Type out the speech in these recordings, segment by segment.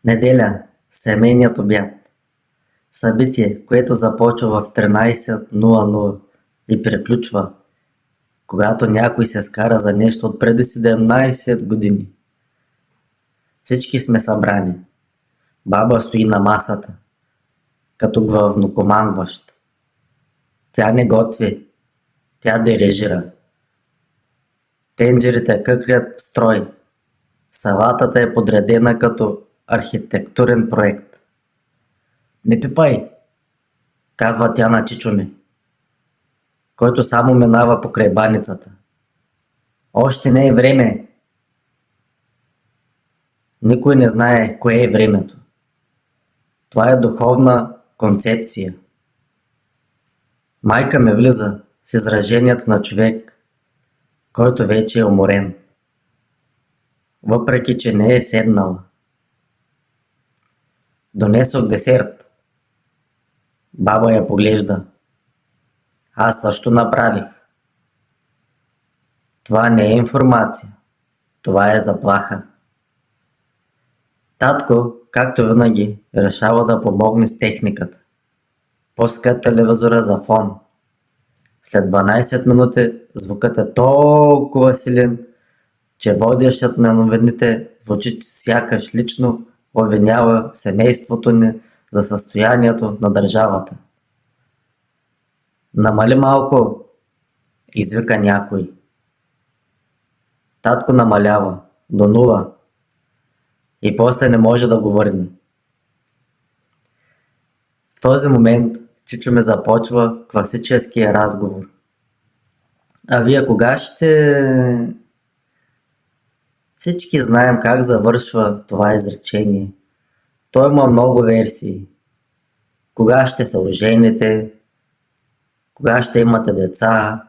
Неделя. Семейният обяд. Събитие, което започва в 13:00 и приключва, когато някой се скара за нещо от преди 17 години. Всички сме събрани. Баба стои на масата, като главнокомандващ. Тя не готви, тя дирижира. Тенджерите къкрят в строй. Салатата е подредена като архитектурен проект. Не пипай, казва тя на чичо ми, който само минава покрай баницата. Още не е време. Никой не знае кое е времето. Това е духовна концепция. Майка ме влиза с изражението на човек, който вече е уморен, въпреки че не е седнала. Донесох десерт. Баба я поглежда. Аз също направих. Това не е информация. Това е заплаха. Татко, както винаги, решава да помогне с техниката. Пуска телевизора за фон. След 12 минути звукът е толкова силен, че водещът на новините звучи сякаш лично обвинява семейството ни за състоянието на държавата. Намали малко, извика някой. Татко намалява до 0 и после не може да го върне. В този момент чичо ми започва класическия разговор. А вие кога ще... Всички знаем как завършва това изречение. Той има много версии. Кога ще се ожените? Кога ще имате деца?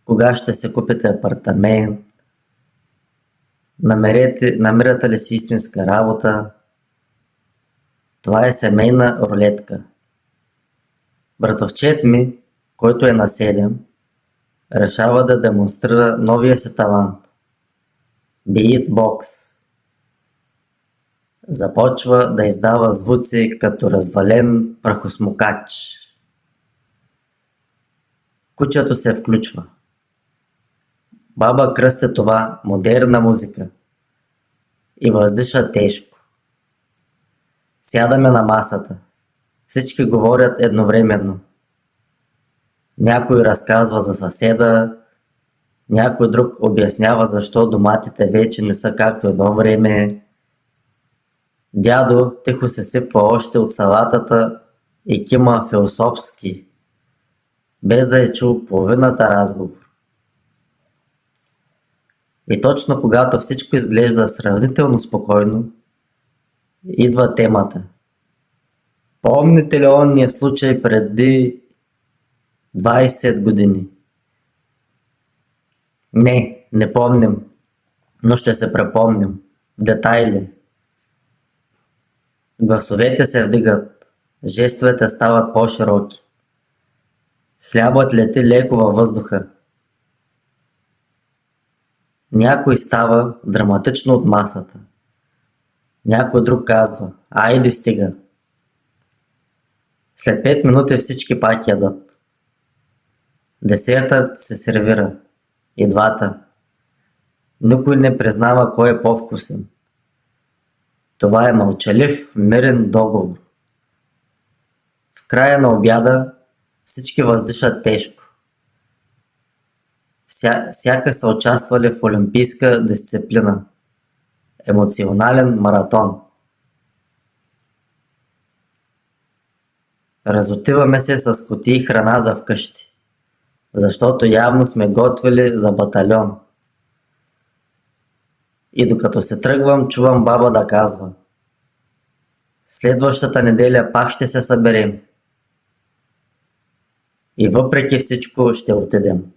Кога ще се купите апартамент? Намирате ли си истинска работа? Това е семейна рулетка. Братовчет ми, който е на 7, решава да демонстрира новия си талант. Битбокс. Започва да издава звуци като развален прахосмукач. Кучето се включва. Баба кръсти това модерна музика и въздиша тежко. Сядаме на масата. Всички говорят едновременно. Някой разказва за съседа, някой друг обяснява защо доматите вече не са както едно време. Дядо тихо се сипва още от салатата и кима философски, без да е чул половината разговор. И точно когато всичко изглежда сравнително спокойно, идва темата. Помните ли онния случай преди 20 години? Не помним, но ще се препомним в детайли. Гласовете се вдигат, жестовете стават по-широки. Хлябът лети леко във въздуха. Някой става драматично от масата. Някой друг казва: айде стига. След 5 минути всички пак ядат. Десертът се сервира. И двата. Никой не признава кой е по-вкусен. Това е мълчалив, мирен договор. В края на обяда всички въздишат тежко. Сяка са участвали в олимпийска дисциплина. Емоционален маратон. Разотиваме се с кутии храна за вкъщи, защото явно сме готвили за батальон. И докато се тръгвам, чувам баба да казва: следващата неделя пак ще се съберем. И въпреки всичко ще отидем.